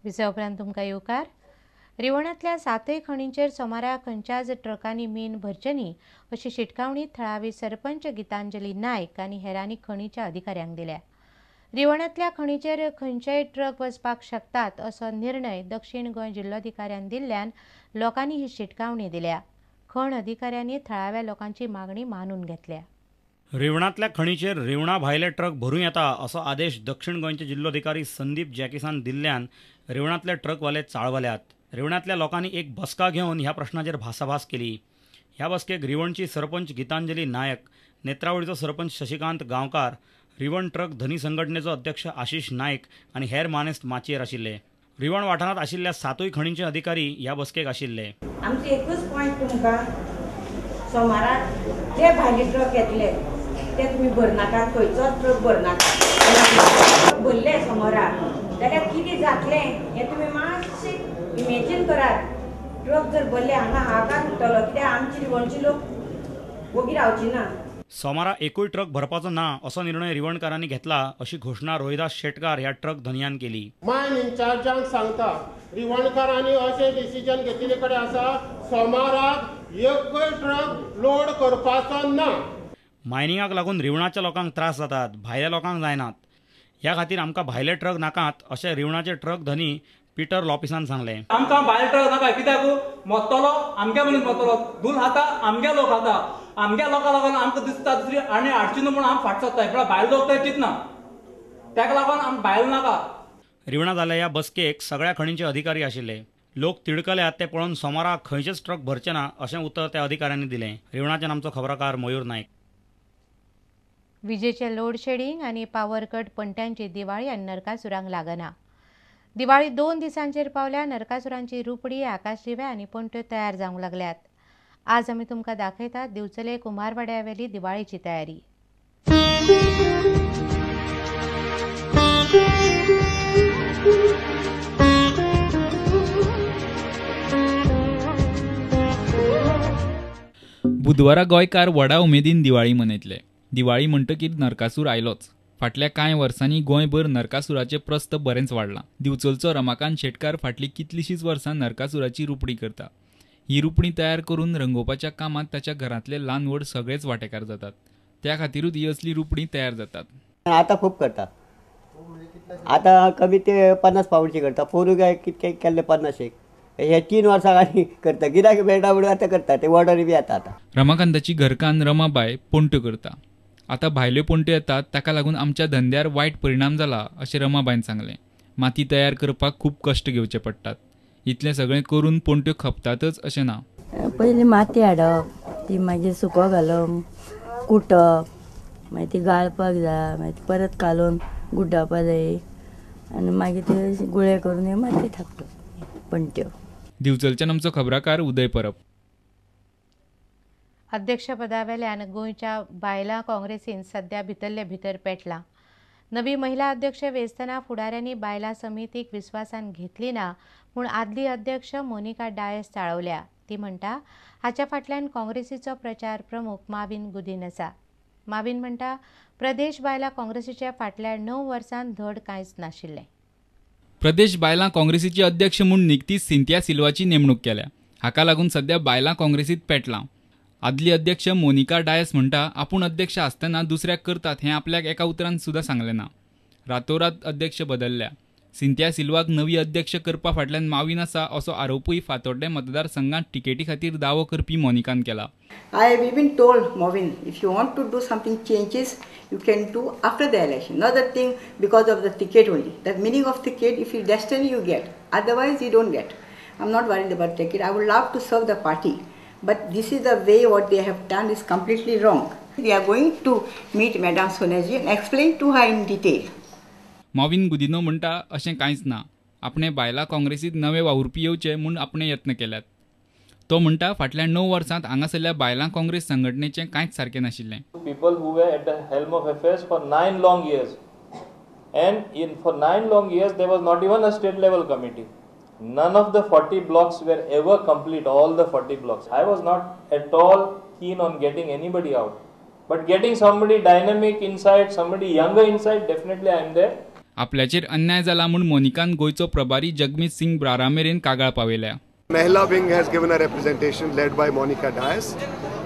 विजा उपरांत तुमकां येवकार. रिवणांतल्या 7 खणींचेर सोमारा खंयच्याच ट्रकांनी मीन भरचे न्ही अशी शिटकावणी थळावी सरपंच गितांजली नायक आनी हेरांनी खणीच्या अधिकाऱ्यांक दिल्या. रिवणांतल्या खणीचेर खंयचेय ट्रक वचपाक शकतात असो निर्णय दक्षिण गोंय जिल्लोधिकाऱ्यान दिल्ल्यान लोकांनी ही शिटकावणी दिल्या. खण अधिकाऱ्यांनी थळाव्या लोकांची मागणी मानून घेतल्या. रिवणांतल्या खणीचेर रिवणा भायले ट्रक भरून येता असो आदेश दक्षिण गोंयचे जिल्लोधिकारी संदीप जॅकिसान दिल्ल्यान रिवणांतले ट्रकवाले चाळवल्यात. रिवणांतल्या लोकांनी एक बसका घेवन ह्या प्रश्नाचेर भासाभास केली. ह्या बसकेक रिवणची सरपंच गितांजली नायक, नेत्रावळीचो सरपंच शशिकांत गांवकार, रिवण ट्रक धनी संघटनेचो अध्यक्ष आशिष नायक आनी हेर मानेस्त माचयेर आशिल्ले. रिवण वाठारांत आशिल्ल्या 7 खणींचे अधिकारी ह्या बसकेक आशिल्ले. आमचे एकूच पॉयंट तुमकां सोमाराक जे भायले ट्रक येतले ते तुमी भरनाकात, खंयचोच ट्रक भरनाकात. भरले सोमाराक जाल्यार कितें जातलें हें तुमी मातशें इमेजीन करात. ट्रक जर भरले हांगा हाकार उरतलो, कित्याक आमची रिवणची लोक वोगी रावची ना. सोमारा एकूय ट्रक भरपाचो ना असो निर्णय रिवणकारांनी घेतला अशी घोषणा रोहिदास शेटकार ह्या ट्रक धन्यान केली. मायन इन्चार्जांक सांगता रिवणकारांनी अशें डिसिजन घेतिल्ले कडेन आसा सोमाराक एकूय ट्रक लोड करपाचो ना. मायनिंगाक लागून रिवणाच्या लोकांक त्रास जातात, भायल्या लोकांक जायनात. ह्या खातीर आमकां भायले ट्रक नाकात अशें रिवणाचे ट्रक धनी पिटर लॉपिसान सांगलें. आमकां भायर ट्रक नाका, कित्याक मोतलो आमगे मनीस मोतलो, दूल खाता आमगे लोक खाता. आमगे लोकां लागून आमकां दिसता दुसरी आनी हाडची न्हू म्हणून आमी फाट सरताय, पण भायल लोक ते चिंतना. ताका लागून आमकां भायल नाका. रिवणा जाल्ल्या ह्या बसकेक सगळ्या खणींचे अधिकारी आशिल्ले. लोक तिडकल्यात ते पळोवन सोमारा खंयचेच ट्रक भरचे ना अशें उतर त्या अधिकाऱ्यांनी दिलें. रिवणाच्यान आमचो खबराकार मयूर नायक. विजेचे लोड शेडिंग आनी पावर कट पणट्यांची दिवाळी आनी नरकासुरांक लागना. दिवाळी 2 दिसांचेर पावल्या. नरकासुरांची रुपडी, आकाशदिवे आनी पणट्यो तयार जावंक लागल्यात. आज आमी तुमकां दाखयतात दिवचले कुंभारवाड्यावेली दिवाळीची तयारी. बुधवारा गोंयकार व्हडा उमेदीन दिवाळी मनयतले. दिवाळी म्हणटकीर नरकासूर आयलोच. फाटल्या कांय वर्सांनी गोंयभर नरकासुराचें प्रस्त बरेंच वाडलां. दिवचलचो रमाकांत शेटकार फाटलीं कितलींशींच वर्सां नरकासुराची रुपडी करता. ही रुपडी तयार करून रंगोवपाच्या कामांत ताच्या घरांतले ल्हान व्हड सगळेच वांटेकार जातात. त्या खातीरूच ही असली रुपडी तयार जातात. आतां खूब करता. आतां कमी ते 50 पावंडची करता. पोरूं काय कितके केल्ले 50 हे 3 वर्सां आनी करता. गिरायक मेळटा म्हणून आतां करता. ते ऑर्डरी बी येता आतां. रमाकांताची घरकान्न रमाबाय पोंट्यो करता. आतां भायल्यो पोंट्यो येतात ताका लागून आमच्या धंद्यार वायट परिणाम जाला अशें रमाबायन सांगलें. माती तयार करपाक खूब कश्ट घेवचे पडटात. इतलें सगळें करून पोंट्यो खपतातच अशें ना. पयलीं माती हाडप, ती मागीर सुको घालप, कुटप, मागीर ती गाळपाक जाय, मागीर परत कालोवन गुड्डावपा जाय आनी मागीर ते गुळे करून माती थापप पोंट्यो. दिवचलच्यान आमचो खबराकार उदय परब. अध्यक्षपदावेल्यान गोंयच्या बायलां काँग्रेसीन सध्या भितरले भितर पेटलां. नवी महिला अध्यक्ष वेंचतना फुडाऱ्यांनी बायलां समितीक विस्वासान घेतली ना म्हूण आदली अध्यक्ष मोनिका डायस चाळवल्या. ती म्हणटा हाच्या फाटल्यान काँग्रेसीचो प्रचार प्रमुख माविन गुदीन आसा. माविन म्हणटा प्रदेश बायलां काँग्रेसीच्या फाटल्या 9 वर्सांत धड कांयच नाशिल्लें. प्रदेश बायलां काँग्रेसीची अध्यक्ष म्हूण निकतीच सिंथिया सिल्वाची नेमणूक केल्या. हाका लागून सध्या बायलां काँग्रेसींत पेटलां. आदली अध्यक्ष मोनिका डायस म्हणटा आपूण अध्यक्ष आसतना दुसऱ्याक करतात हें आपल्याक एका उतरान सुद्दां सांगलें ना. रातोरात अध्यक्ष बदलल्या. सिंथिया सिल्वाक नवी अध्यक्ष करपा फाटल्यान माविन आसा असो आरोपूय फातोड्डे मतदारसंघात टिकेटी खातीर दावो करपी मोनिकान केला. I have even told Movin, if you want to do something changes, you can do after the election. Not that thing because of the ticket only. That meaning of ticket, if you destiny you get, otherwise you don't get. I'm not worried about ticket. I would love to serve the party, but this is the way what they have done is completely wrong. We are going to meet Madam Sonaji and explain to her in detail. Mauvin Gudino म्हणटा अशें कांयच ना. आपणे बायलां काँग्रेसींत नवे वावुरपी येवचे म्हूण आपणे यत्न केल्यात. तो म्हणटा फाटल्या 9 वर्सांत हांगासरल्या बायलां काँग्रेस संघटनेचें कांयच सारकें नाशिल्लें. People who were at the helm of affairs for 9 long years, and for 9 long years there was not even a state level committee. None of the 40 blocks were ever complete, all the 40 blocks. I was not at all keen on getting anybody out, but getting somebody dynamic inside, somebody younger inside, definitely I am there. आपल्याचेर अन्याय जाला म्हूण मोनिकान गोयचो प्रभारी जगमीत सिंग ब्रारा मेरेन कागाळ पावयल्या. Mahila wing has given a representation led by Monica Dias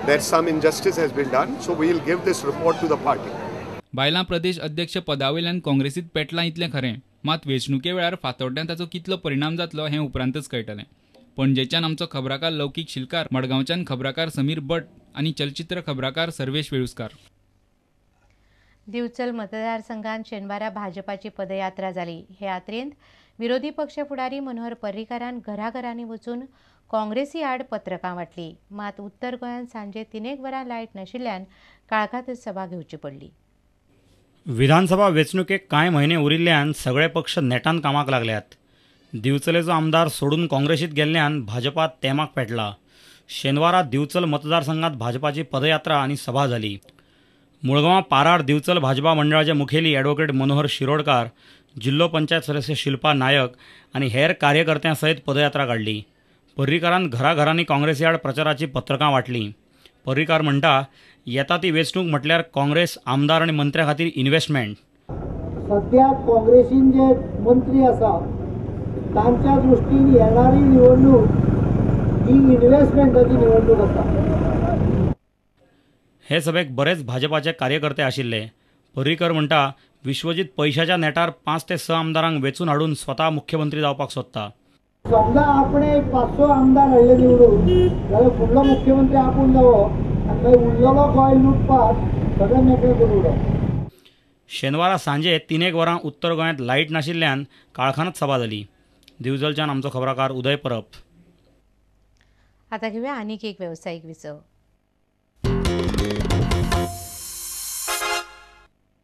that some injustice has been done, so we will give this report to the party. बायलां प्रदेश अध्यक्ष पदावेल्यान काँग्रेसीत पेटलां इतलें खरें, मात वेंचणुके वेळार फातोड्ड्यान ताचो कितलो परिणाम जातलो हें उपरांतच कळटलें. पणजेच्यान आमचो खबराकार लौकीक शिलकार, मडगांवच्यान खबराकार समीर भट आनी चलचित्र खबराकार सर्वेश वेळुस्कार. दिवचल मतदारसंघात शेनवारा भाजपाची पदयात्रा जाली. हे यात्रेंत विरोधी पक्ष फुडारी मनोहर पर्रीकारान घराघरांनी वचून काँग्रेसी आड पत्रकां वाटली. मात उत्तर गोंयांत सांजे 3 वरां लायट नाशिल्ल्यान काळखातच सभा घेवची पडली. विधानसभा वेंचणुकेक कांय म्हयने उरिल्ल्यान सगळे पक्ष नेटान कामाक लागल्यात. दिवचलेचो आमदार सोडून काँग्रेसीत गेल्ल्यान भाजपात तेमाक पेटला. शेनवारा दिवचल मतदारसंघात भाजपाची पदयात्रा आनी सभा जाली. मुळगांवां पारार दिवचल भाजपा मंडळाचे मुखेली ॲडव्होकेट मनोहर शिरोडकार, जिल्लो पंचायत सदस्य शिल्पा नायक आनी हेर कार्यकर्त्यां सयत पदयात्रा काडली. पर्रीकारान घराघरांनी काँग्रेसी आड प्रचाराची पत्रकां वाटलीं. पर्रीकार म्हणटा, येता ती वेंचणूक म्हटल्यार काँग्रेस आमदार आनी मंत्र्या खातीर इन्व्हेस्टमेंट. सध्या काँग्रेसीन जे मंत्री आसा तांच्या दृश्टीन येणारी निवडणूक ही इन्व्हेस्टमेंटाची निवडणूक आसा. हे सभेक बरेच भाजपाचे कार्यकर्ते आशिल्ले. पर्रीकर म्हणटा, विश्वजीत पैशाच्या नेटार 5 ते 6 आमदारांक वेचून हाडून स्वता मुख्यमंत्री जावपाक सोदता. समजा आपण 500 आमदार हाडले निवडून जाल्यार फुडलो मुख्यमंत्री आपूण जावो आनी मागीर उरलेलो गोंय लुटपाक सगळें मेकळे करून उडोवप. शेनवारा सांजे 3 वरां उत्तर गोंयांत लायट नाशिल्ल्यान काळखानत सभा जाली. दिवचलच्यान आमचो खबराकार उदय परब. आता घेऊया आनीक एक वेवसायीक विसव.